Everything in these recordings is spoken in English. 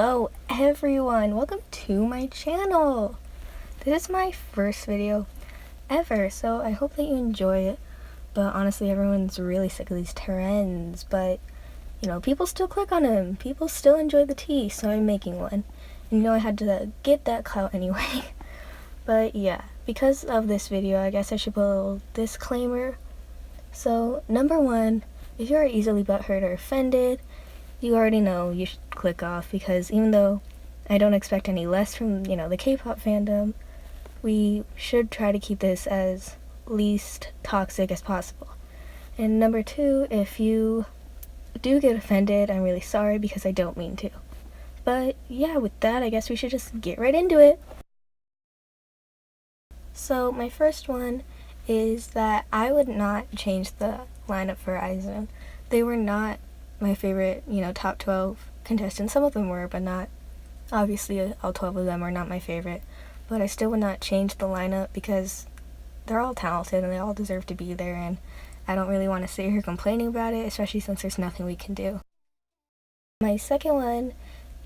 Hello everyone, welcome to my channel. This is my first video ever, so I hope that you enjoy it. But honestly, everyone's really sick of these trends, but you know, people still click on them, people still enjoy the tea, so I'm making one. And you know, I had to get that clout anyway. But yeah, because of this video, I guess I should put a little disclaimer. So number one, if you are easily butthurt or offended, you already know you should click off, because even though I don't expect any less from, you know, the K-pop fandom, we should try to keep this as least toxic as possible. And number two, if you do get offended, I'm really sorry because I don't mean to. But yeah, with that, I guess we should just get right into it. So my first one is that I would not change the lineup for IZone. They were not my favorite, you know, top 12 contestants. Some of them were, but not, obviously all 12 of them are not my favorite. But I still would not change the lineup because they're all talented and they all deserve to be there, and I don't really want to sit here complaining about it, especially since there's nothing we can do. My second one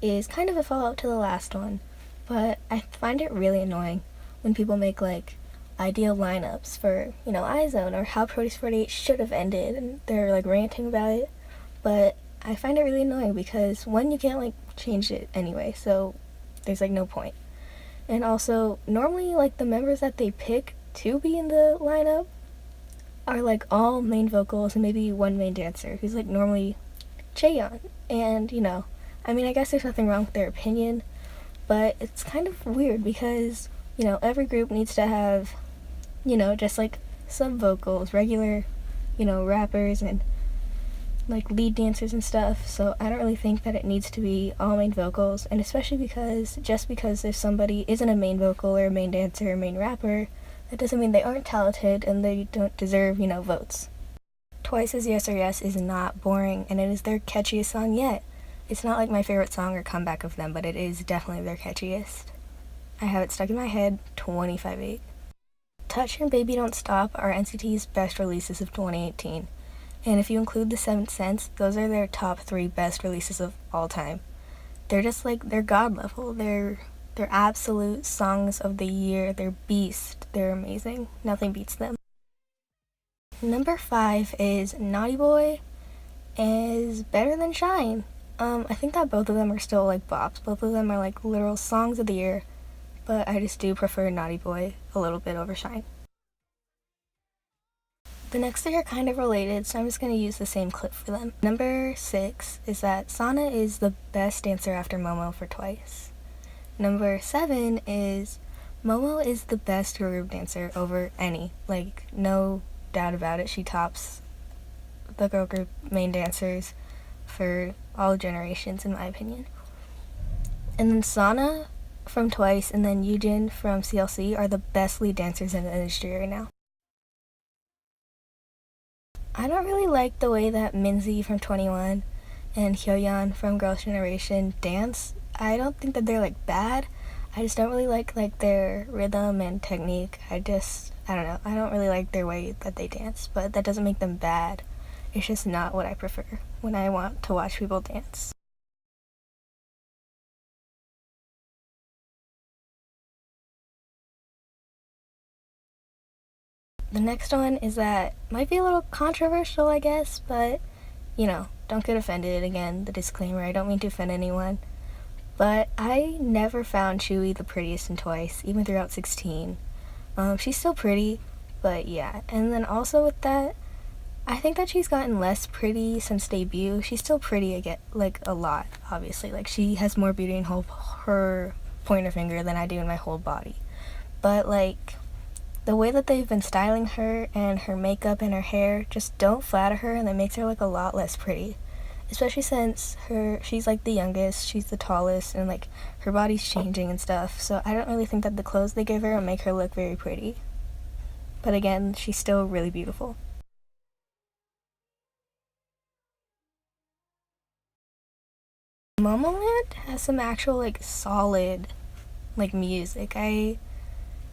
is kind of a follow-up to the last one, but I find it really annoying when people make like ideal lineups for, you know, IZone or how Proteus 48 should have ended, and they're like ranting about it. But I find it really annoying because one, you can't like change it anyway, so there's like no point. And also, normally like the members that they pick to be in the lineup are like all main vocals and maybe one main dancer who's like normally Chaeyeon. And you know, I mean, I guess there's nothing wrong with their opinion, but it's kind of weird because, you know, every group needs to have, you know, just like some vocals, regular, you know, rappers and like lead dancers and stuff. So I don't really think that it needs to be all main vocals, and especially because just because if somebody isn't a main vocal or a main dancer or main rapper, that doesn't mean they aren't talented and they don't deserve, you know, votes. Twice's Yes or Yes is not boring, and it is their catchiest song yet. It's not like my favorite song or comeback of them, but it is definitely their catchiest. I have it stuck in my head 25/8. Touch and Baby Don't Stop are NCT's best releases of 2018. And if you include the 7th Sense, those are their top 3 best releases of all time. They're just like, they're god level. They're absolute songs of the year. They're beast. They're amazing. Nothing beats them. Number 5 is Naughty Boy is better than Shine. I think that both of them are still like bops. Both of them are like literal songs of the year, but I just do prefer Naughty Boy a little bit over Shine. The next 3 are kind of related, so I'm just going to use the same clip for them. Number 6 is that Sana is the best dancer after Momo for Twice. Number 7 is Momo is the best girl group dancer over any. Like, no doubt about it. She tops the girl group main dancers for all generations, in my opinion. And then Sana from Twice and then Yoojin from CLC are the best lead dancers in the industry right now. I don't really like the way that Minzy from 21 and Hyoyeon from Girls' Generation dance. I don't think that they're like bad. I just don't really like their rhythm and technique. I don't know. I don't really like their way that they dance, but that doesn't make them bad. It's just not what I prefer when I want to watch people dance. The next one is that might be a little controversial, I guess, but you know, don't get offended. Again, the disclaimer, I don't mean to offend anyone, but I never found Chewie the prettiest in Twice, even throughout 16. She's still pretty, but yeah. And then also with that, I think that she's gotten less pretty since debut. She's still pretty again, like a lot, obviously. Like, she has more beauty in her pointer finger than I do in my whole body. But like, the way that they've been styling her and her makeup and her hair just don't flatter her, and that makes her look a lot less pretty. Especially since she's like the youngest, she's the tallest, and like her body's changing and stuff. So I don't really think that the clothes they give her will make her look very pretty. But again, she's still really beautiful. Momoland has some actual like solid like music. I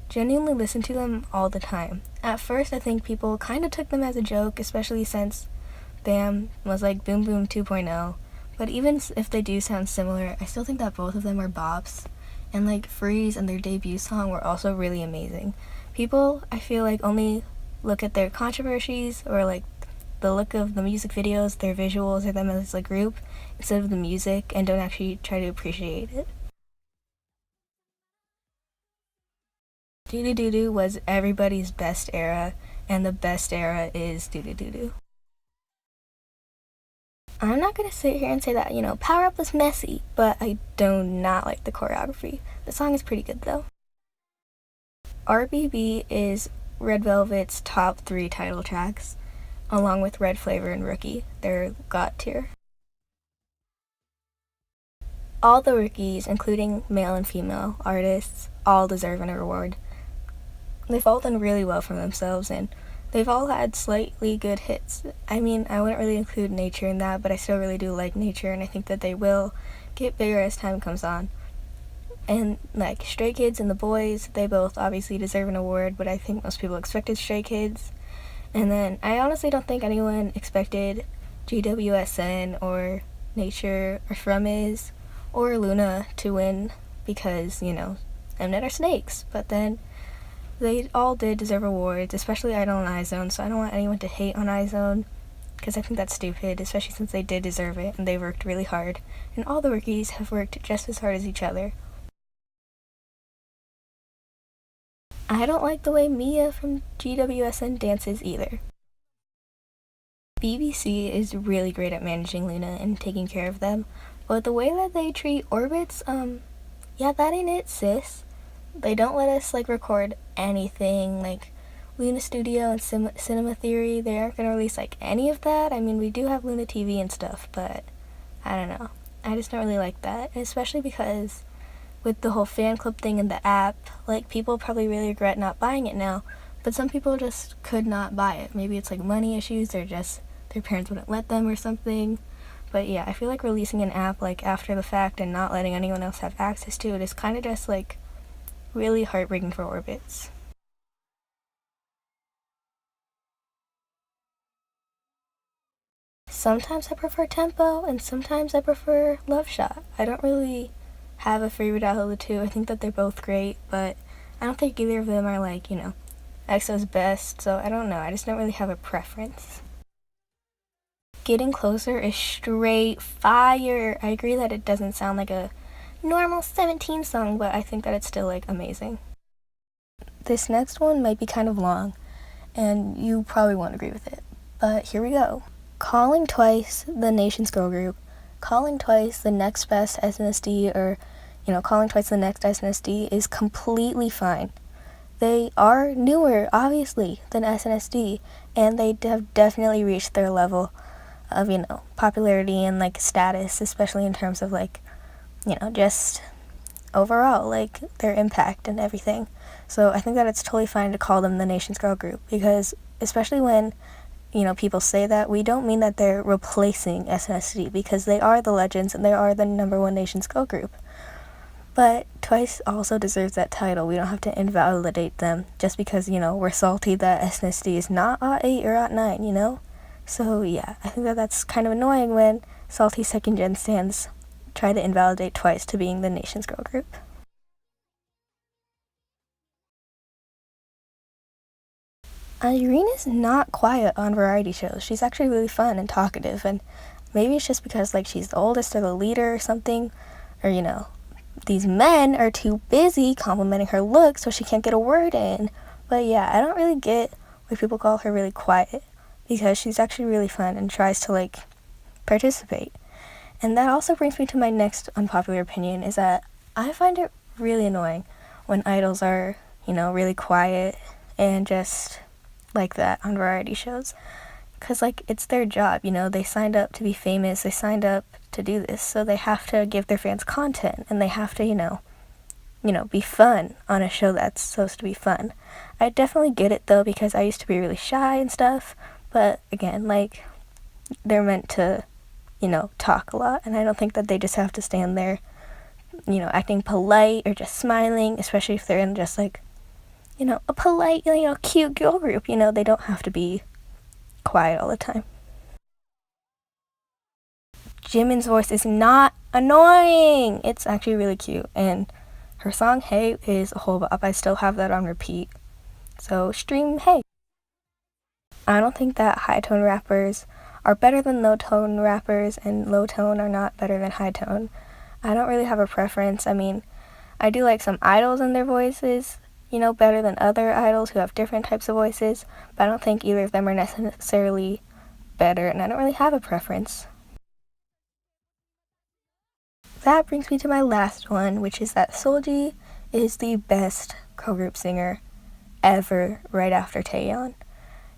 genuinely listen to them all the time. At first, I think people kind of took them as a joke, especially since BAM was like Boom Boom 2.0, But even if they do sound similar, I still think that both of them are bops. And like Freeze and their debut song were also really amazing. People, I feel like, only look at their controversies or like the look of the music videos, their visuals, or them as a group instead of the music, and don't actually try to appreciate it. Doo Doo Doo Doo was everybody's best era, and the best era is Doo Doo Doo Doo. I'm not gonna sit here and say that, Power Up was messy, but I do not like the choreography. The song is pretty good though. RBB is Red Velvet's top 3 title tracks, along with Red Flavor and Rookie. They're God tier. All the rookies, including male and female artists, all deserve an award. They've all done really well for themselves, and they've all had slightly good hits. I mean, I wouldn't really include Nature in that, but I still really do like Nature, and I think that they will get bigger as time comes on. And like Stray Kids and The Boys, they both obviously deserve an award, but I think most people expected Stray Kids. And then I honestly don't think anyone expected GWSN or Nature or Frumiz or Luna to win because, Mnet are snakes. But then they all did deserve awards, especially Idol and iZone, so I don't want anyone to hate on iZone because I think that's stupid, especially since they did deserve it and they worked really hard. And all the rookies have worked just as hard as each other. I don't like the way Mia from GWSN dances either. BBC is really great at managing Luna and taking care of them, but the way that they treat Orbits, yeah, that ain't it, sis. They don't let us record anything like Luna Studio and Cinema Theory. They aren't gonna release any of that. I mean, we do have Luna TV and stuff, but I don't know. I just don't really like that, and especially because with the whole fan club thing in the app, people probably really regret not buying it now, but some people just could not buy it. Maybe it's money issues or just their parents wouldn't let them or something. But yeah, I feel like releasing an app after the fact and not letting anyone else have access to it is kind of just really heartbreaking for Orbits. Sometimes I prefer Tempo and sometimes I prefer Love Shot. I don't really have a favorite out of the two. I think that they're both great, but I don't think either of them are EXO's best, so I don't know. I just don't really have a preference. Getting Closer is straight fire. I agree that it doesn't sound like a normal 17 song, but I think that it's still amazing. This next one might be kind of long, and you probably won't agree with it, but here we go. Calling Twice the nation's girl group, calling Twice the next best SNSD, or calling Twice the next SNSD is completely fine. They are newer, obviously, than SNSD, and they have definitely reached their level of, popularity and status, especially in terms of just overall, their impact and everything. So I think that it's totally fine to call them the nation's girl group, because especially when people say that, we don't mean that they're replacing SNSD, because they are the legends and they are the number one nation's girl group. But Twice also deserves that title. We don't have to invalidate them just because, we're salty that SNSD is not OT8 or OT9, So yeah, I think that that's kind of annoying when salty second gen stans try to invalidate Twice to being the nation's girl group. Irene is not quiet on variety shows. She's actually really fun and talkative, and maybe it's just because she's the oldest or the leader or something, or these men are too busy complimenting her look so she can't get a word in. But yeah, I don't really get why people call her really quiet, because she's actually really fun and tries to participate. And that also brings me to my next unpopular opinion, is that I find it really annoying when idols are, really quiet and just like that on variety shows. Because it's their job, they signed up to be famous, they signed up to do this, so they have to give their fans content, and they have to, be fun on a show that's supposed to be fun. I definitely get it though, because I used to be really shy and stuff, but again, they're meant to, talk a lot, and I don't think that they just have to stand there, acting polite or just smiling, especially if they're in just a polite, cute girl group, they don't have to be quiet all the time. Jimin's voice is not annoying. It's actually really cute. And her song Hey is a whole bop. I still have that on repeat. So stream Hey. I don't think that high tone rappers are better than low tone rappers, and low tone are not better than high tone. I don't really have a preference. I mean, I do like some idols and their voices, you know, better than other idols who have different types of voices, but I don't think either of them are necessarily better, and I don't really have a preference. That brings me to my last one, which is that Seulgi is the best girl group singer ever, right after Taeyeon.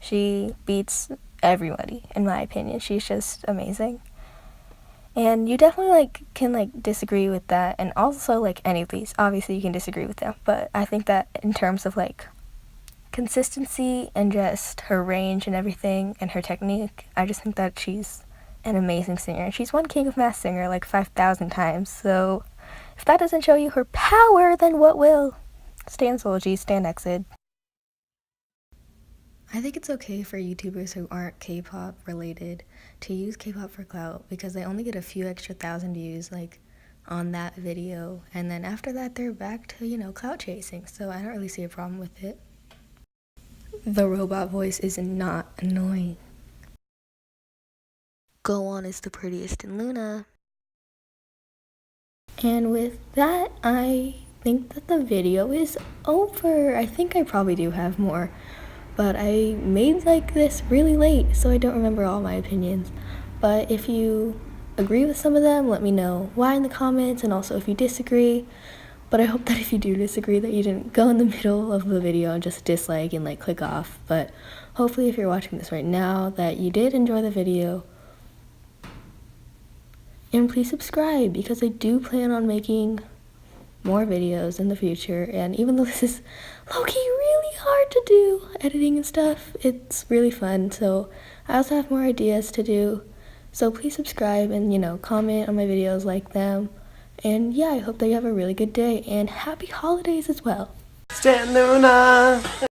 She beats everybody, in my opinion. She's just amazing. And you definitely can disagree with that, and also any of these. Obviously you can disagree with them, but I think that in terms of consistency and just her range and everything and her technique, I just think that she's an amazing singer. She's won King of Masked Singer 5,000 times, so if that doesn't show you her power, then what will? Stan Seulgi, stan Exit. I think it's okay for YouTubers who aren't K-pop related to use K-pop for clout, because they only get a few extra 1,000 views on that video, and then after that they're back to, clout chasing, so I don't really see a problem with it. The robot voice is not annoying. Go On is the prettiest in Luna. And with that, I think that the video is over. I think I probably do have more, but I made this really late, so I don't remember all my opinions. But if you agree with some of them, let me know why in the comments, and also if you disagree. But I hope that if you do disagree that you didn't go in the middle of the video and just dislike and click off. But hopefully if you're watching this right now that you did enjoy the video. And please subscribe, because I do plan on making more videos in the future, and even though this is low-key really hard to do, editing and stuff, it's really fun, so I also have more ideas to do. So please subscribe and comment on my videos, like them, and yeah, I hope that you have a really good day, and happy holidays as well. Stan Luna!